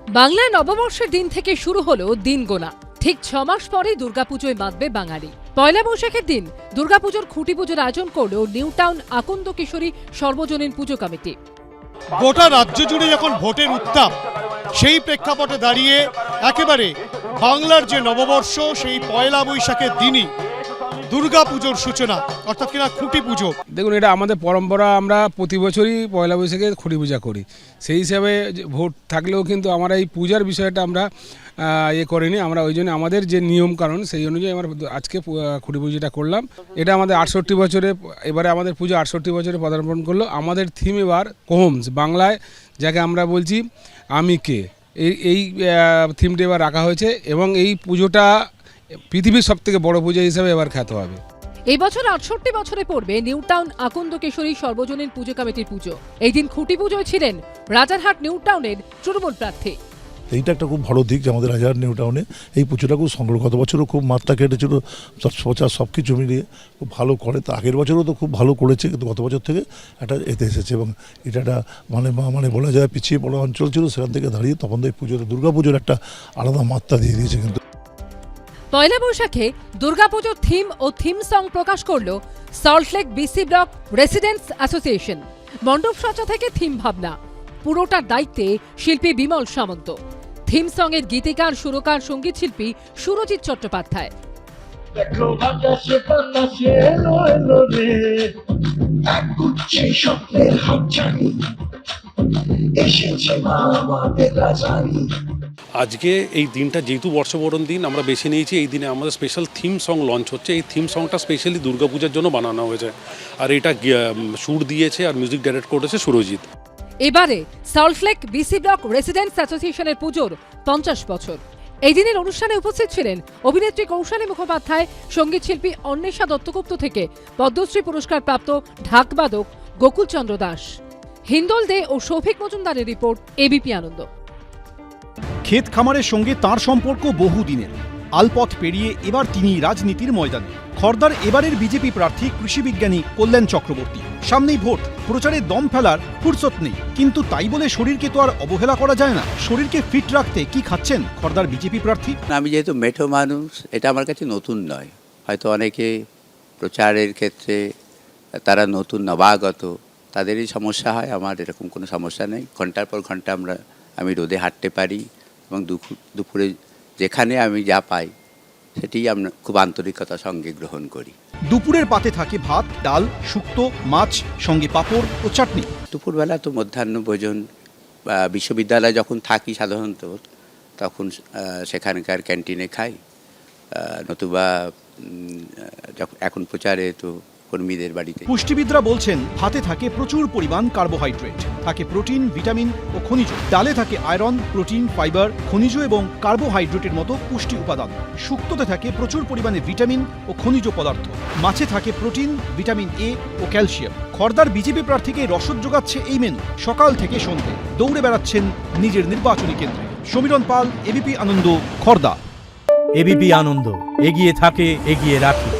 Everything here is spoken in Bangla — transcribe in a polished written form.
বাংলা নববর্ষের দিন থেকে শুরু হলো দিন গোনা। ঠিক 6 মাস পরে দুর্গাপুজোয় বাঁধবে বাঙালি। পয়লা বৈশাখের দিন দুর্গাপুজোর খুঁটি পুজোর আয়োজন করল নিউ টাউন আকন্দ কিশোরী সর্বজনীন পুজো কমিটি। গোটা রাজ্য জুড়ে যখন ভোটের উত্তাপ, সেই প্রেক্ষাপটে দাঁড়িয়ে একেবারে বাংলার যে নববর্ষ, সেই পয়লা বৈশাখের দিনই দুর্গাপুজোর সূচনা, অর্থাৎ কিনা খুঁটি পুজো। দেখুন, এটা আমাদের পরম্পরা, আমরা প্রতি বছরই পয়লা বৈশাখে খুঁটি পূজা করি। সেই হিসাবে ভোট থাকলেও কিন্তু আমরা এই পূজার বিষয়টা আমরা করিনি। আমরা ওই জন্য আমাদের যে নিয়ম কারণ সেই অনুযায়ী আমরা আজকে খুঁটি পুজোটা করলাম। এটা আমাদের 68 বছরে, এবারে আমাদের পুজো 68 বছরে পদার্পণ করলো। আমাদের থিম এবার কোহমস, বাংলায় যাকে আমরা বলছি আমি কে, এই থিমটা এবার রাখা হয়েছে এবং এই পুজোটা পৃথিবীর সবথেকে বড় পূজা হিসেবে এবার খ্যাত হবে। এই বছর 68 বছরে পড়বে নিউ টাউন আকন্দ কিশোরী সর্বজনীন পুজো কমিটির পুজো। এই দিন খুঁটি পুজোয় ছিলেন রাজারহাট নিউ টাউনের তৃণমূল প্রার্থী। এইটা একটা খুব ভালো দিক যে আমাদের রাজারহাট নিউ টাউনে এই পুজোটা খুব সংগ্রহ, গত বছরও খুব মাত্রা কেটেছিল, সব কিছু মিলিয়ে খুব ভালো করে। তা আগের বছরও তো খুব ভালো করেছে, কিন্তু গত বছর থেকে একটা এতে এসেছে এবং এটা একটা মানে বলা যায় পিছিয়ে পড়া অঞ্চল ছিল, সেখান থেকে দাঁড়িয়ে তখন তো এই পুজোতে দুর্গাপুজোর একটা আলাদা মাত্রা দিয়ে দিয়েছে। কিন্তু পয়লা বৈশাখে দুর্গাপুজোর থিম ও থিম সং প্রকাশ করল Salt Lake BC block residents association. মণ্ডপ সজ্জা থেকে থিম ভাবনা, পুরোটার দায়িত্বে শিল্পী বিমল সামন্ত। থিম সং এর গীতিকার, সুরকার, সঙ্গীত শিল্পী সুরজিৎ চট্টোপাধ্যায়। আজকে এই দিনটা যেহেতু বর্ষবরণ দিন আমরা বেছে নিয়েছি, এই দিনে আমাদের স্পেশাল থিম সং লঞ্চ হচ্ছে। এই থিম সংটা স্পেশালি দুর্গাপূজার জন্য বানানো হয়েছে, আর এটা সুর দিয়েছে আর মিউজিক ডাইরেক্ট করেছে সুরজিৎ। এবারে সল্টলেক বিসি ব্লক রেসিডেন্টস অ্যাসোসিয়েশনের পুজোর 50 বছর। এই দিনের অনুষ্ঠানে উপস্থিত ছিলেন অভিনেত্রী কৌশালী মুখোপাধ্যায়, সঙ্গীত শিল্পী অন্বেষা দত্তগুপ্ত থেকে পদ্মশ্রী পুরস্কার প্রাপ্ত ঢাকবাদক গোকুলচন্দ্র দাস। হিন্দোল দে ও সৌভিক মজুমদারের রিপোর্ট, এবিপি আনন্দ। ক্ষেত খামারের সঙ্গে তাঁর সম্পর্ক বহুদিনের। আলপথ পেরিয়ে এবার তিনি রাজনীতির ময়দানে। খড়দার এবারের বিজেপি প্রার্থী কৃষিবিজ্ঞানী কল্যাণ চক্রবর্তী। সামনেই ভোট, প্রচারে দম ফেলার ফুরসত নেই, কিন্তু তাই বলে শরীরকে তো আর অবহেলা করা যায় না। শরীরকে ফিট রাখতে কি খাচ্ছেন খড়দার বিজেপি প্রার্থী? আমি যেহেতু মেঠো মানুষ, এটা আমার কাছে নতুন নয়। হয়তো অনেকে প্রচারের ক্ষেত্রে তারা নতুন নবাগত, তাদেরই সমস্যা হয়। আমার এরকম কোনো সমস্যা নেই। ঘন্টার পর ঘন্টা আমি রোদে হাঁটতে পারি এবং দুপুরে যেখানে আমি যা পাই সেটি আমরা খুব আন্তরিকতার সঙ্গে গ্রহণ করি। দুপুরের পাতে থাকে ভাত, ডাল, শুক্তো, মাছ, সঙ্গে পাঁপড় ও চাটনি। দুপুরবেলা তো মধ্যাহ্ন ভোজন, বিশ্ববিদ্যালয়ে যখন থাকি সাধারণত তখন সেখানকার ক্যান্টিনে খাই, নতুবা এখন প্রচারে তো কর্মীদের বাড়িতে। পুষ্টিবিদরা বলছেন ভাতে থাকে প্রচুর পরিমাণ কার্বোহাইড্রেট, থাকে প্রোটিন, ভিটামিন ও খনিজ। ডালে থাকে আয়রন, প্রোটিন, ফাইবার, খনিজ এবং কার্বোহাইড্রেটের মতো পুষ্টি উপাদান। শুক্তোতে থাকে প্রচুর পরিমাণে ভিটামিন ও খনিজ পদার্থ। মাছে থাকে প্রোটিন, ভিটামিন এ ও ক্যালসিয়াম। খড়দার বিজেপি প্রার্থীকে রসদ যোগাচ্ছে এই মেনু। সকাল থেকে সন্ধ্যে দৌড়ে বেড়াচ্ছেন নিজের নির্বাচনী কেন্দ্রে। সমীরণ পাল, এবিপি আনন্দ, খড়দা। এবিপি আনন্দ, এগিয়ে থাকে, এগিয়ে রাখে।